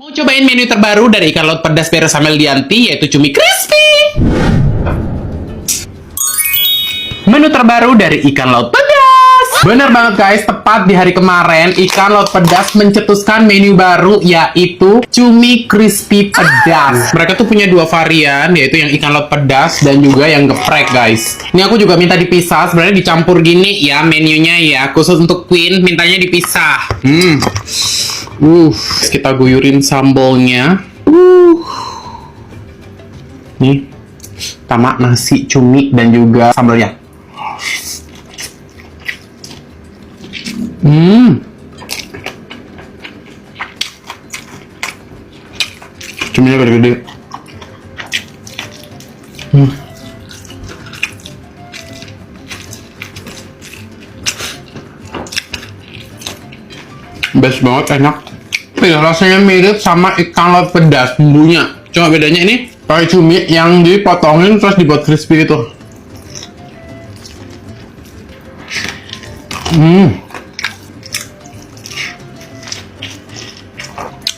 Mau cobain menu terbaru dari ikan laut pedas Vera Meldianti, yaitu cumi crispy. Menu terbaru dari ikan laut pedas. Bener banget guys, tepat di hari kemarin ikan laut pedas mencetuskan menu baru, yaitu cumi crispy pedas. Mereka tuh punya dua varian, yaitu yang ikan laut pedas dan juga yang geprek guys. Ini aku juga minta dipisah, sebenarnya dicampur gini ya menunya ya. Khusus untuk Queen mintanya dipisah. Kita guyurin sambalnya. Nih, sama nasi cumi dan juga sambalnya. Cuminya gede-gede. Best banget, enak. Rasanya mirip sama ikan laut pedas bumbunya. Cuma bedanya ini kayak cumi yang dipotongin terus dibuat crispy gitu.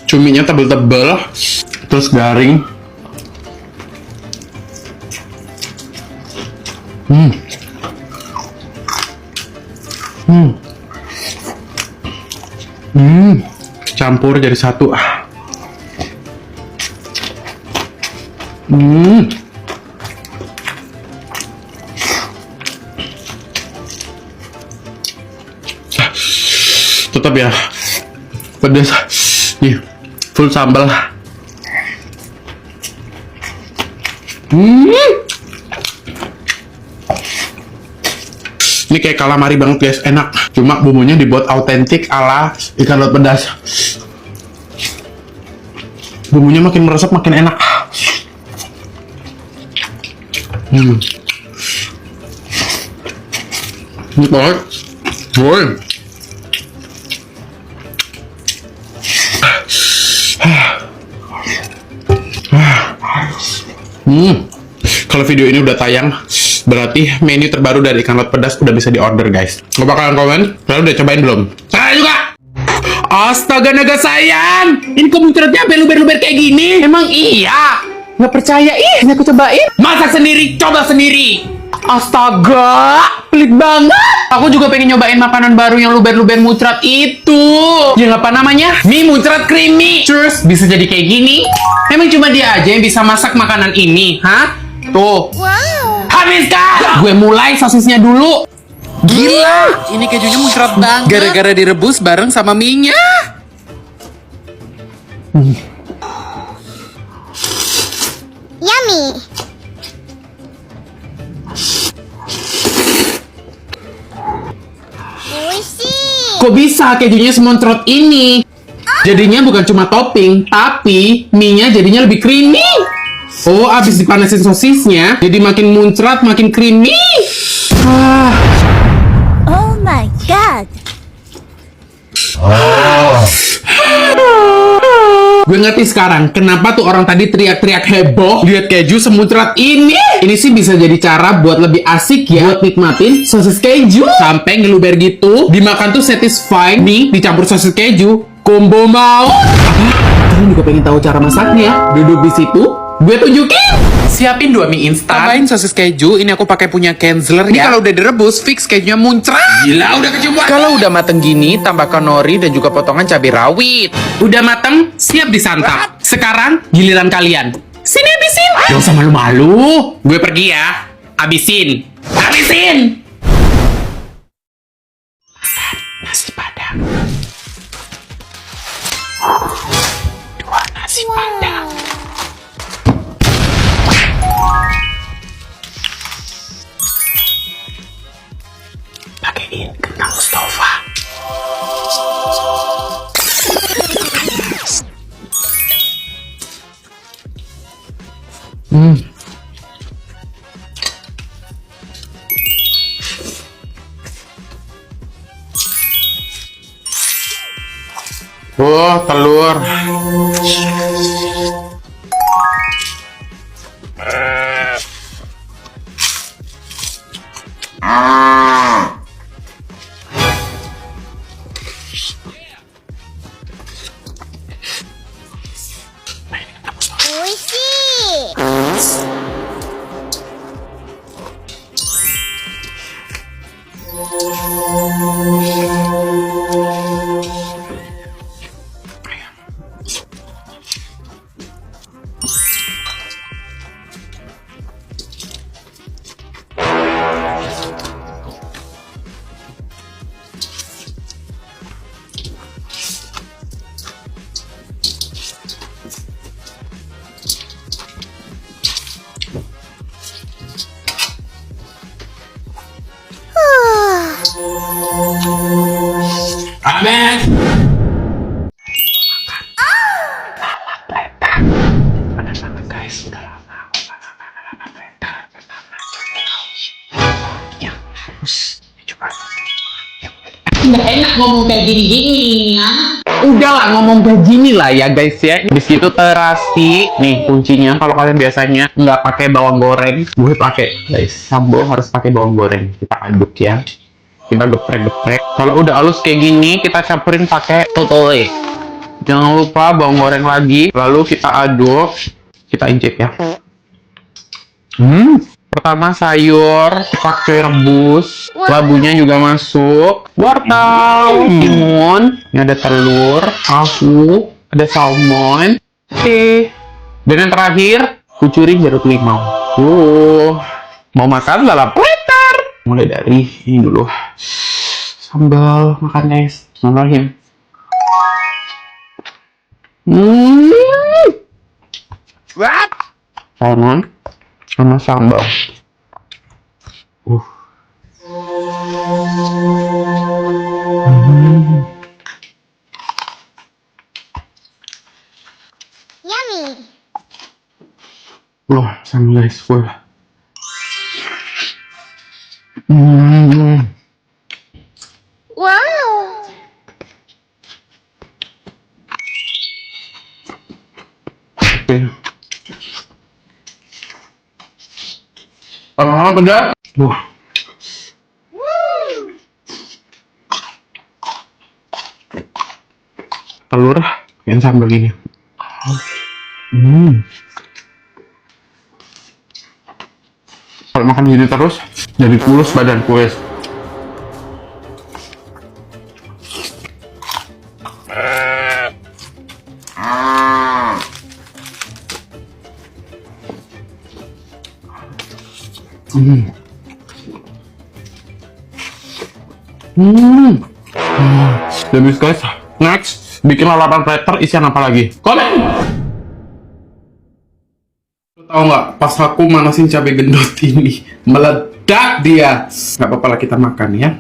Cuminya tebel-tebel, terus garing. Campur jadi satu. Tetap ya pedas. Nih, full sambal. Ini kayak calamari banget guys, enak. Cuma bumbunya dibuat autentik ala ikan laut pedas. Bumbunya makin meresap makin enak. Ini banget. Woi. Kalau video ini udah tayang, berarti menu terbaru dari ikan laut pedas udah bisa diorder guys. Lo bakalan komen, kalian udah cobain belum? Saya juga! Astaga naga sayang! Ini kok muncratnya sampai luber-luber kayak gini? Emang iya? Nggak percaya, ini aku cobain. Masak sendiri, coba sendiri! Astaga, pelit banget. Aku juga pengen nyobain makanan baru yang luber-luber muncrat itu. Yang apa namanya? Mie muncrat creamy. Terus bisa jadi kayak gini? Emang cuma dia aja yang bisa masak makanan ini, hah? Tuh. Wow. Habiskan. Gue mulai sosisnya dulu. Gila, ini kejunya muncrat banget. Gara-gara direbus bareng sama mie-nya. Yummy. Kok bisa kejunya semoncrot ini? Jadinya bukan cuma topping, tapi mie-nya jadinya lebih creamy. Oh, abis dipanasin sosisnya, jadi makin muncrat, makin creamy. Oh my god. Gue ngerti sekarang, kenapa tuh orang tadi teriak-teriak heboh lihat keju semuncrat ini. Ini sih bisa jadi cara buat lebih asik ya, buat nikmatin sosis keju sampai ngeluber gitu. Dimakan tuh satisfying nih, dicampur sosis keju. Combo mau? Kalian juga pengen tahu cara masaknya? Duduk di situ, gue tunjukin. Siapin 2 mie instan. Tambahin sosis keju. Ini aku pakai punya Kenzler ya. Ini kalau udah direbus, fix kejunya muncrat. Gila, udah kecoba. Kalau udah mateng gini, tambahkan nori dan juga potongan cabai rawit. Udah mateng, siap disantap. Sekarang giliran kalian. Sini habisin. Gak usah malu-malu. Gue pergi ya. Habisin. Habisin. Nasi padang. 2 nasi padang. Pakein kentang Mustafa. Oh, telur. Amin. Panas banget guys, udah lama. Ya, harus coba. Nggak enak ngomong kayak gini-gini ya. Udah lah ngomong kayak gini lah ya guys ya. Di situ terasi. Nih kuncinya. Kalau kalian biasanya nggak pakai bawang goreng, gue pakai guys. Sambal harus pakai bawang goreng. Kita aduk ya. Kita geprek-geprek. Kalau udah halus kayak gini, kita campurin pakai totole. Jangan lupa bawang goreng lagi. Lalu kita aduk. Kita incip ya. Pertama sayur, pakai rebus, labunya juga masuk, wortel, timun, ini ada telur, tahu, ada salmon, dan yang terakhir kucurin jeruk limau. Mau makan lalap platter. Mulai dari ini dulu, sambal makan guys, Bismillahirrahmanirrahim. Salmon sama sambal. Yummy. Wah, sambal guys, full. Wow. Oke. Lama-lama beda. Wah. Telur yang sambal gini. Kalau makan gini terus jadi kurus badan guys. Habis guys, next bikin lalapan platter isian apa lagi? Komen. Tahu nggak? Pas aku manasin cabai gendot ini meledak dia. Nggak apa-apa lah kita makan ya.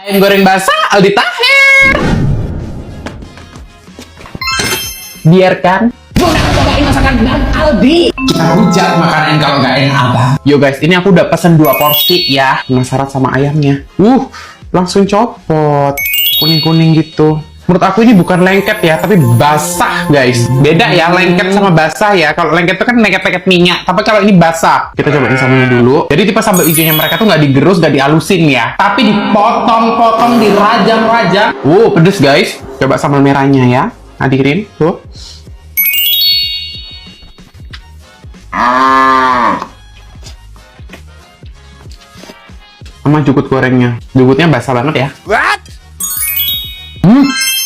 Ayam goreng basah Aldi Taher. Biarkan Cobain masakan Bang Aldi. kita rujak makanan kalau nggak enak apa. Yo guys, ini aku udah pesen 2 porsi ya. Penasaran sama ayamnya. Langsung copot. Kuning-kuning gitu. Menurut aku ini bukan lengket ya, tapi basah guys. Beda ya lengket sama basah ya. Kalau lengket itu kan lengket-lengket minyak, tapi kalau ini basah. Kita cobain sambalnya dulu. Jadi tipe sambal hijaunya mereka tuh nggak digerus, nggak dihalusin ya, tapi dipotong-potong, dirajam-rajam. Pedes guys. Coba sambal merahnya ya. Hadirin tuh. Sama jukut gorengnya. Jukutnya basah banget ya.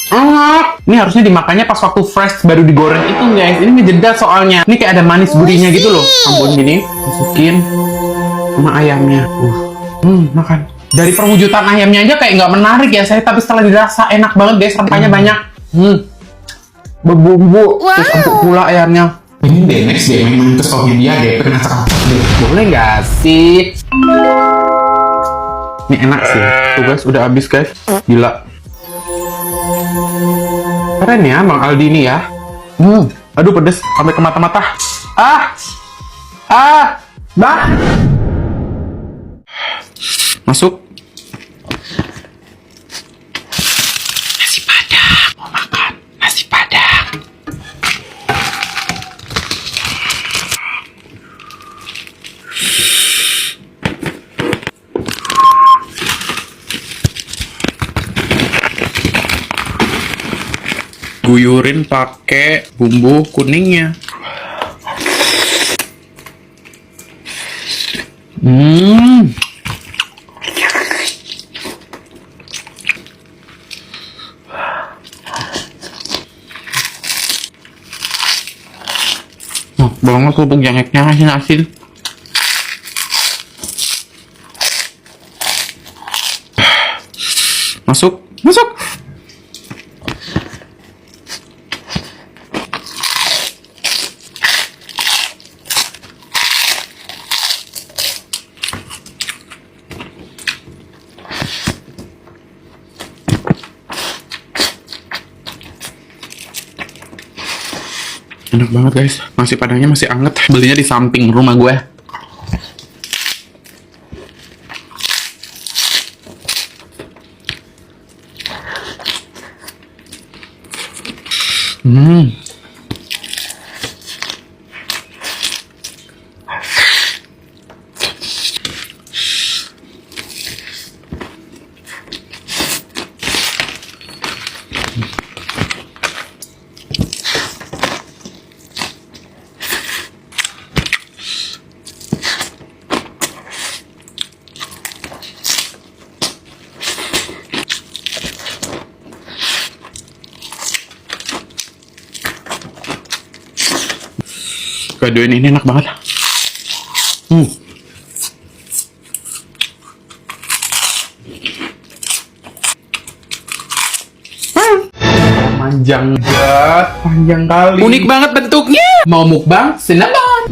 Enak. Ini harusnya dimakannya pas waktu fresh baru digoreng itu guys. Ini ngejeda soalnya. Ini kayak ada manis gurihnya gitu loh. Ampun gini, masukin sama ayamnya. Makan. Dari perwujudan ayamnya aja kayak nggak menarik ya saya, tapi setelah dirasa enak banget guys. Rempahnya banyak. Berbumbu. Terus empuk pula ayamnya. Ini deh next deh main ke Tokopedia deh. Pernah cakap deh. Boleh nggak sih? Ini enak sih. Tuh guys, udah habis guys. Gila. Keren ya Bang Aldi ini ya. Aduh pedes sampai ke mata-mata. Bang. Masuk. Nasi padang. Mau makan nasi padang. Guyurin pakai bumbu kuningnya. Nah, banget kerupuk jangeknya asin-asin. Masuk, masuk. Enak banget guys, nasi padangnya masih anget. Belinya di samping rumah gue. Gadoin ini enak banget. Panjang banget, panjang kali. Unik banget bentuknya. Mau mukbang cinnamon.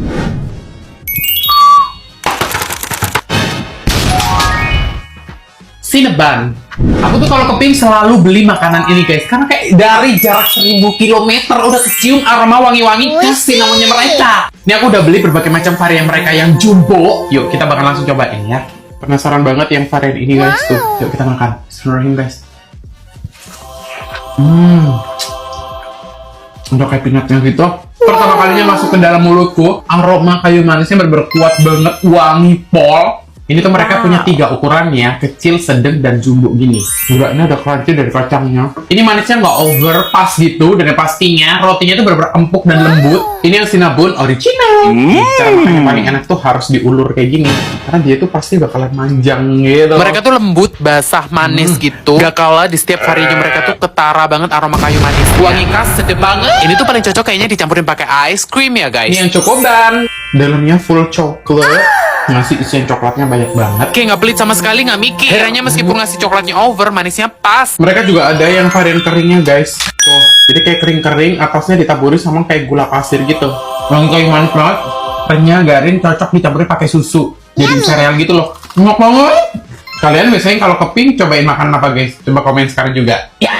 Cinnabon. Aku tuh kalau ke PIM selalu beli makanan ini guys, karena kayak dari jarak 1000 km udah kecium aroma wangi-wangi khas cinnamon-nya mereka. Ini aku udah beli berbagai macam varian mereka yang jumbo. Yuk kita bakal langsung cobain ya. Penasaran banget yang varian ini guys tuh. Yuk kita makan. Bismillahirrahmanirrahim guys. Udah kayak peanutnya gitu. Pertama kalinya masuk ke dalam mulutku, aroma kayu manisnya bener-bener kuat banget, wangi pol. Ini tuh mereka punya 3 ukurannya, kecil, sedang, dan jumbo gini. Gila, ini ada crunchy dari kacangnya. Ini manisnya nggak over, pas gitu, dan pastinya rotinya tuh bener-bener empuk dan lembut. Ini yang cinnamon original. Cara makan yang paling enak tuh harus diulur kayak gini, karena dia tuh pasti bakalan manjang gitu. Mereka tuh lembut, basah, manis gitu. Gak kalah di setiap varinya mereka tuh ketara banget aroma kayu manis. Wangi khas, sedep banget. Ini tuh paling cocok kayaknya dicampurin pakai ice cream ya guys. Ini yang cokoban, dalamnya full coklat. Ngasih isian coklatnya banyak banget. Kayak nggak pelit sama sekali, nggak mikir. Herannya meskipun ngasih coklatnya over, manisnya pas. Mereka juga ada yang varian keringnya guys. Tuh, jadi kayak kering-kering, atasnya ditaburi sama kayak gula pasir gitu. Wangi kayu manis banget. Renyah, garing, cocok dicampuri pakai susu. Jadi sereal gitu loh. Enak banget. Kalian biasanya kalau ke PIM cobain makan apa guys? Coba komen sekarang juga. Ya.